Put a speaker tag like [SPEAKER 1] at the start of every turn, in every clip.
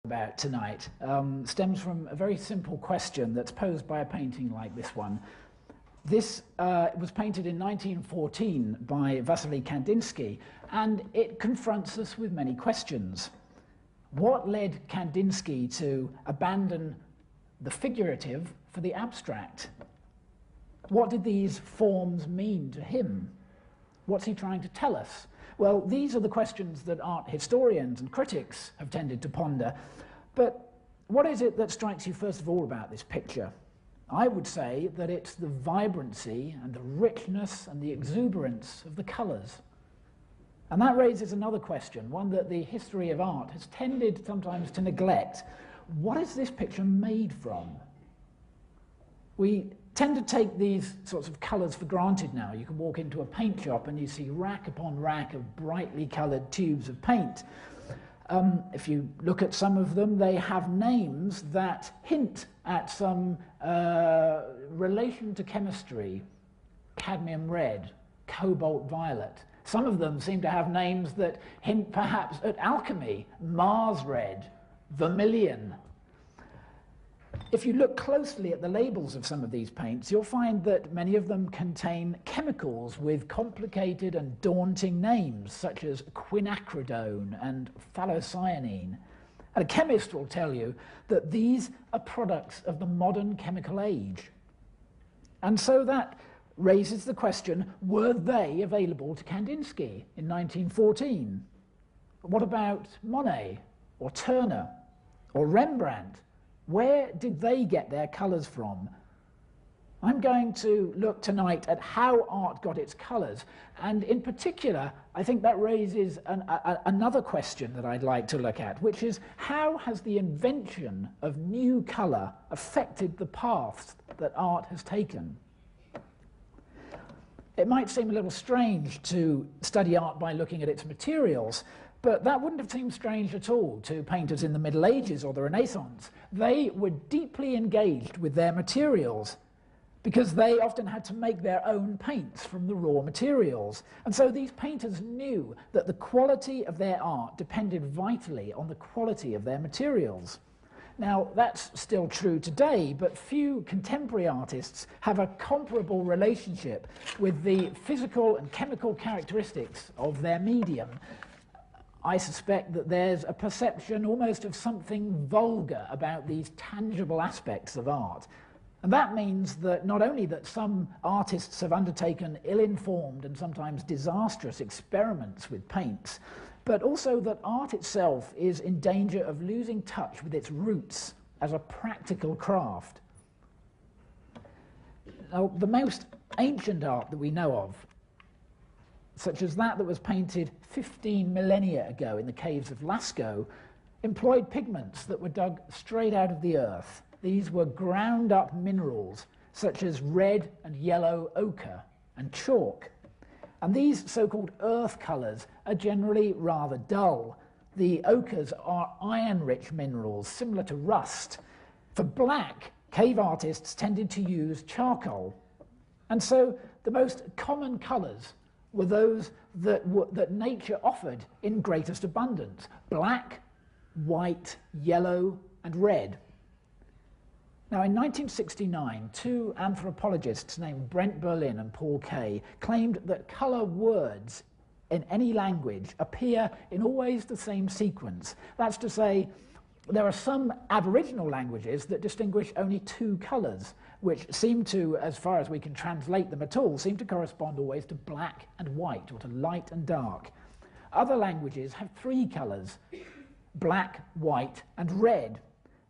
[SPEAKER 1] about tonight stems from a very simple question that's posed by a painting like this one. This was painted in 1914 by Wassily Kandinsky, and it confronts us with many questions. What led Kandinsky to abandon the figurative for the abstract? What did these forms mean to him? What's he trying to tell us? Well, these are the questions that art historians and critics have tended to ponder. But what is it that strikes you first of all about this picture? I would say that it's the vibrancy and the richness and the exuberance of the colours. And that raises another question, one that the history of art has tended sometimes to neglect. What is this picture made from? We tend to take these sorts of colours for granted now. You can walk into a paint shop and you see rack upon rack of brightly coloured tubes of paint. If you look at some of them, they have names that hint at some relation to chemistry. Cadmium red, cobalt violet. Some of them seem to have names that hint perhaps at alchemy. Mars red, vermilion. If you look closely at the labels of some of these paints, you'll find that many of them contain chemicals with complicated and daunting names, such as quinacridone and phthalocyanine. And a chemist will tell you that these are products of the modern chemical age. And so that raises the question, were they available to Kandinsky in 1914? What about Monet, or Turner, or Rembrandt? Where did they get their colours from? I'm going to look tonight at how art got its colours, and in particular, I think that raises another question that I'd like to look at, which is how has the invention of new colour affected the paths that art has taken? It might seem a little strange to study art by looking at its materials, but that wouldn't have seemed strange at all to painters in the Middle Ages or the Renaissance. They were deeply engaged with their materials because they often had to make their own paints from the raw materials. And so these painters knew that the quality of their art depended vitally on the quality of their materials. Now, that's still true today, but few contemporary artists have a comparable relationship with the physical and chemical characteristics of their medium. I suspect that there's a perception almost of something vulgar about these tangible aspects of art. And that means that not only that some artists have undertaken ill-informed and sometimes disastrous experiments with paints, but also that art itself is in danger of losing touch with its roots as a practical craft. Now, the most ancient art that we know of, such as that was painted 15 millennia ago in the caves of Lascaux, employed pigments that were dug straight out of the earth. These were ground up minerals such as red and yellow ochre and chalk. And these so-called earth colours are generally rather dull. The ochres are iron-rich minerals similar to rust. For black, cave artists tended to use charcoal. And so the most common colours were those that nature offered in greatest abundance: black, white, yellow, and red. Now, in 1969, two anthropologists named Brent Berlin and Paul Kay claimed that colour words in any language appear in always the same sequence. That's to say, there are some Aboriginal languages that distinguish only two colours, which seem to, as far as we can translate them at all, seem to correspond always to black and white, or to light and dark. Other languages have three colours: black, white, and red.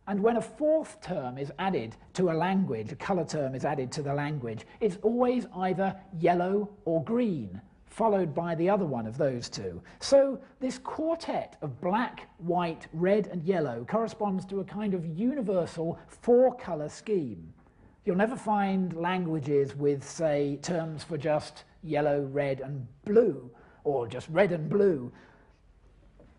[SPEAKER 1] And when a fourth term is added to a language, a colour term is added to the language, it's always either yellow or green, followed by the other one of those two. So this quartet of black, white, red, and yellow corresponds to a kind of universal four-colour scheme. You'll never find languages with, say, terms for just yellow, red, and blue, or just red and blue.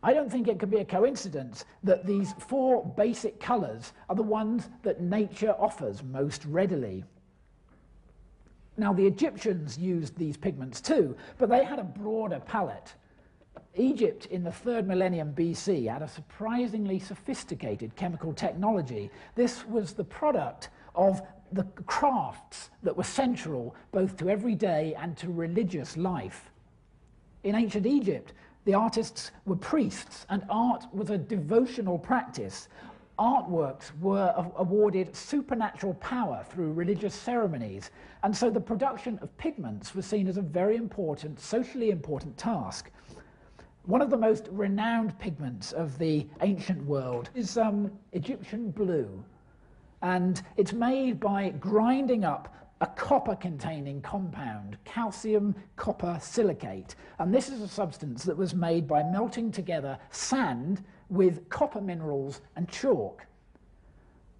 [SPEAKER 1] I don't think it could be a coincidence that these four basic colours are the ones that nature offers most readily. Now, the Egyptians used these pigments too, but they had a broader palette. Egypt in the 3rd millennium BC had a surprisingly sophisticated chemical technology. This was the product of the crafts that were central both to everyday and to religious life. In ancient Egypt, the artists were priests, and art was a devotional practice. Artworks were awarded supernatural power through religious ceremonies, and so the production of pigments was seen as a very important, socially important task. One of the most renowned pigments of the ancient world is Egyptian blue, and it's made by grinding up a copper-containing compound, calcium copper silicate, and this is a substance that was made by melting together sand with copper minerals and chalk.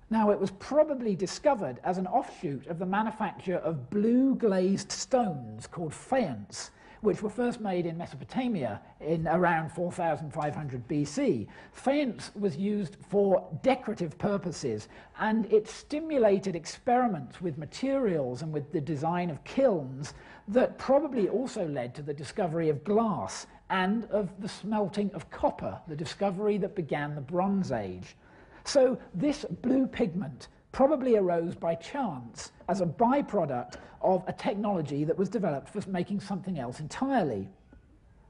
[SPEAKER 1] Now, it was probably discovered as an offshoot of the manufacture of blue glazed stones called faience, which were first made in Mesopotamia in around 4500 BC. Faience was used for decorative purposes, and it stimulated experiments with materials and with the design of kilns that probably also led to the discovery of glass and of the smelting of copper, the discovery that began the Bronze Age. So this blue pigment probably arose by chance as a byproduct of a technology that was developed for making something else entirely.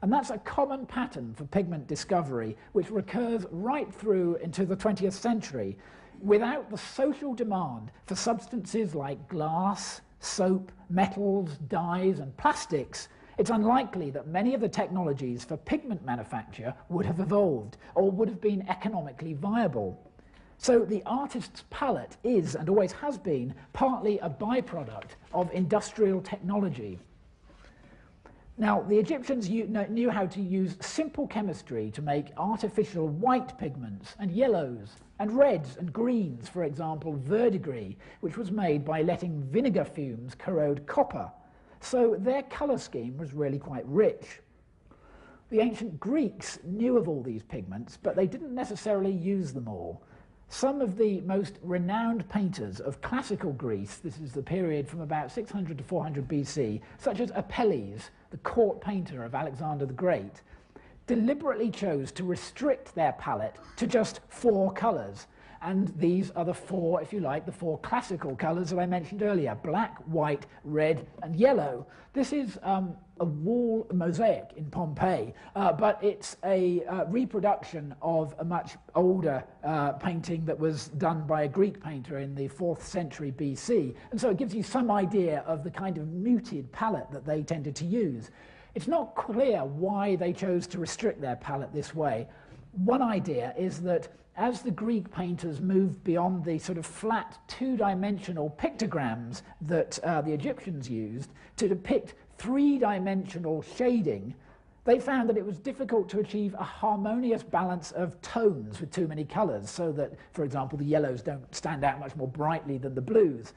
[SPEAKER 1] And that's a common pattern for pigment discovery, which recurs right through into the 20th century. Without the social demand for substances like glass, soap, metals, dyes, and plastics, it's unlikely that many of the technologies for pigment manufacture would have evolved or would have been economically viable. So the artist's palette is, and always has been, partly a byproduct of industrial technology. Now, the Egyptians knew how to use simple chemistry to make artificial white pigments and yellows and reds and greens, for example, verdigris, which was made by letting vinegar fumes corrode copper. So their colour scheme was really quite rich. The ancient Greeks knew of all these pigments, but they didn't necessarily use them all. Some of the most renowned painters of classical Greece, this is the period from about 600 to 400 BC, such as Apelles, the court painter of Alexander the Great, deliberately chose to restrict their palette to just 4 colours. And these are the 4, if you like, the 4 classical colours that I mentioned earlier: black, white, red, and yellow. This is a wall mosaic in Pompeii, but it's a reproduction of a much older painting that was done by a Greek painter in the 4th century BC. And so it gives you some idea of the kind of muted palette that they tended to use. It's not clear why they chose to restrict their palette this way. One idea is that as the Greek painters moved beyond the sort of flat two-dimensional pictograms that the Egyptians used to depict three-dimensional shading, they found that it was difficult to achieve a harmonious balance of tones with too many colours, so that, for example, the yellows don't stand out much more brightly than the blues.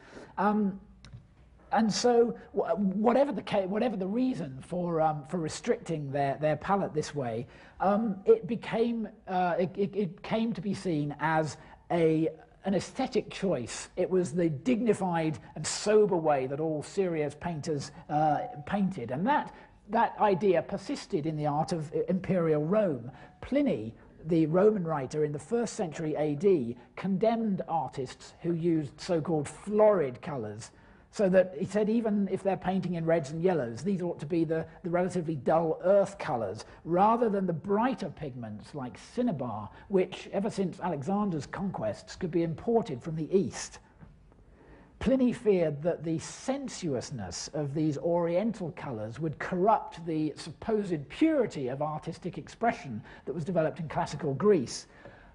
[SPEAKER 1] And so, whatever the reason for restricting their palette this way, it came to be seen as an aesthetic choice. It was the dignified and sober way that all serious painters painted, and that idea persisted in the art of imperial Rome. Pliny, the Roman writer in the 1st century AD, condemned artists who used so-called florid colours, so that he said even if they're painting in reds and yellows, these ought to be the relatively dull earth colours, rather than the brighter pigments like cinnabar, which, ever since Alexander's conquests, could be imported from the east. Pliny feared that the sensuousness of these oriental colours would corrupt the supposed purity of artistic expression that was developed in classical Greece.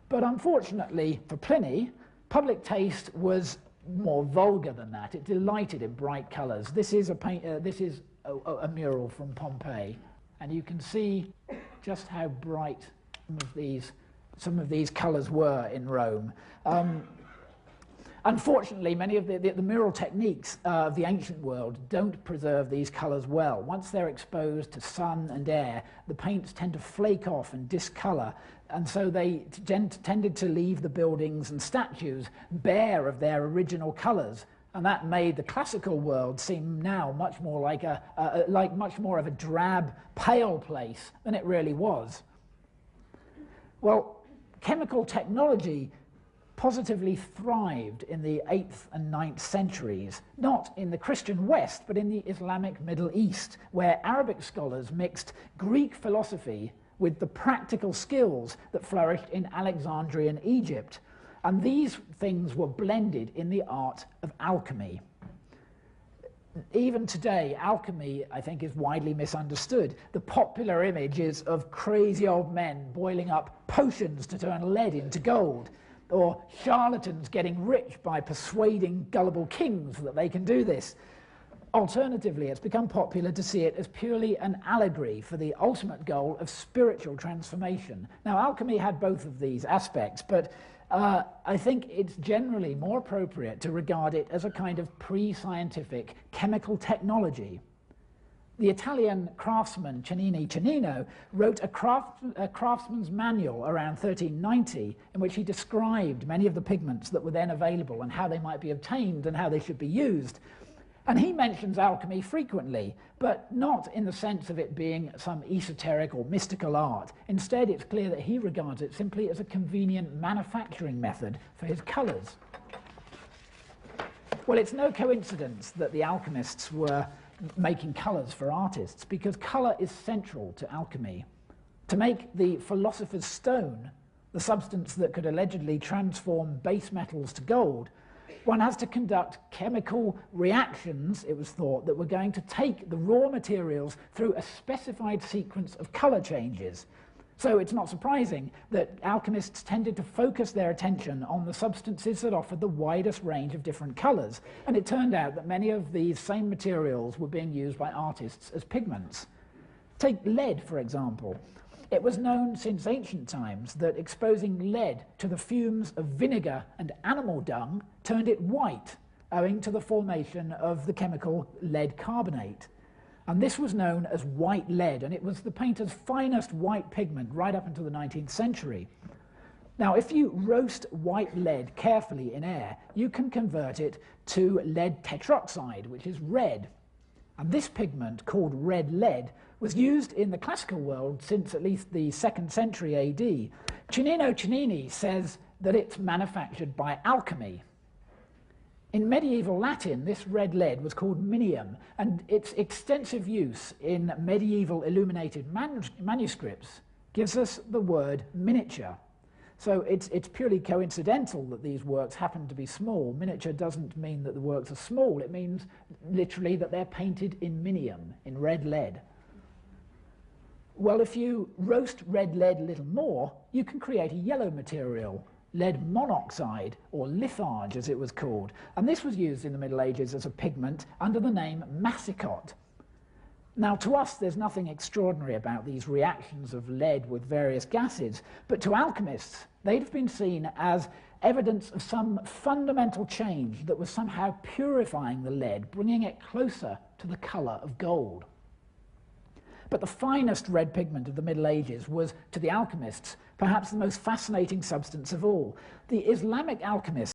[SPEAKER 1] But unfortunately for Pliny, public taste was more vulgar than that. It delighted in bright colours. This is a mural from Pompeii, and you can see just how bright some of these colours were in Rome. Unfortunately, many of the mural techniques of the ancient world don't preserve these colours well. Once they're exposed to sun and air, the paints tend to flake off and discolour, and so they tended to leave the buildings and statues bare of their original colours. And that made the classical world seem now much more like much more of a drab, pale place than it really was. Well, chemical technology positively thrived in the 8th and 9th centuries, not in the Christian West, but in the Islamic Middle East, where Arabic scholars mixed Greek philosophy with the practical skills that flourished in Alexandrian Egypt. And these things were blended in the art of alchemy. Even today, alchemy, I think, is widely misunderstood. The popular image is of crazy old men boiling up potions to turn lead into gold, or charlatans getting rich by persuading gullible kings that they can do this. Alternatively, it's become popular to see it as purely an allegory for the ultimate goal of spiritual transformation. Now, alchemy had both of these aspects, but I think it's generally more appropriate to regard it as a kind of pre-scientific chemical technology. The Italian craftsman Cennini Cennino wrote a craftsman's manual around 1390 in which he described many of the pigments that were then available and how they might be obtained and how they should be used. And he mentions alchemy frequently, but not in the sense of it being some esoteric or mystical art. Instead, it's clear that he regards it simply as a convenient manufacturing method for his colours. Well, it's no coincidence that the alchemists were making colours for artists, because colour is central to alchemy. To make the philosopher's stone, the substance that could allegedly transform base metals to gold, one has to conduct chemical reactions, it was thought, that were going to take the raw materials through a specified sequence of colour changes. So it's not surprising that alchemists tended to focus their attention on the substances that offered the widest range of different colours, and it turned out that many of these same materials were being used by artists as pigments. Take lead, for example. It was known since ancient times that exposing lead to the fumes of vinegar and animal dung turned it white, owing to the formation of the chemical lead carbonate. And this was known as white lead, and it was the painter's finest white pigment right up until the 19th century. Now, if you roast white lead carefully in air, you can convert it to lead tetroxide, which is red. And this pigment, called red lead, was used in the classical world since at least the 2nd century AD. Cennino Cennini says that it's manufactured by alchemy. In medieval Latin, this red lead was called minium, and its extensive use in medieval illuminated manuscripts gives us the word miniature. So it's purely coincidental that these works happen to be small. Miniature doesn't mean that the works are small. It means literally that they're painted in minium, in red lead. Well, if you roast red lead a little more, you can create a yellow material, lead monoxide, or litharge as it was called. And this was used in the Middle Ages as a pigment under the name massicot. Now, to us, there's nothing extraordinary about these reactions of lead with various gases, but to alchemists, they'd have been seen as evidence of some fundamental change that was somehow purifying the lead, bringing it closer to the colour of gold. But the finest red pigment of the Middle Ages was, to the alchemists, perhaps the most fascinating substance of all. The Islamic alchemists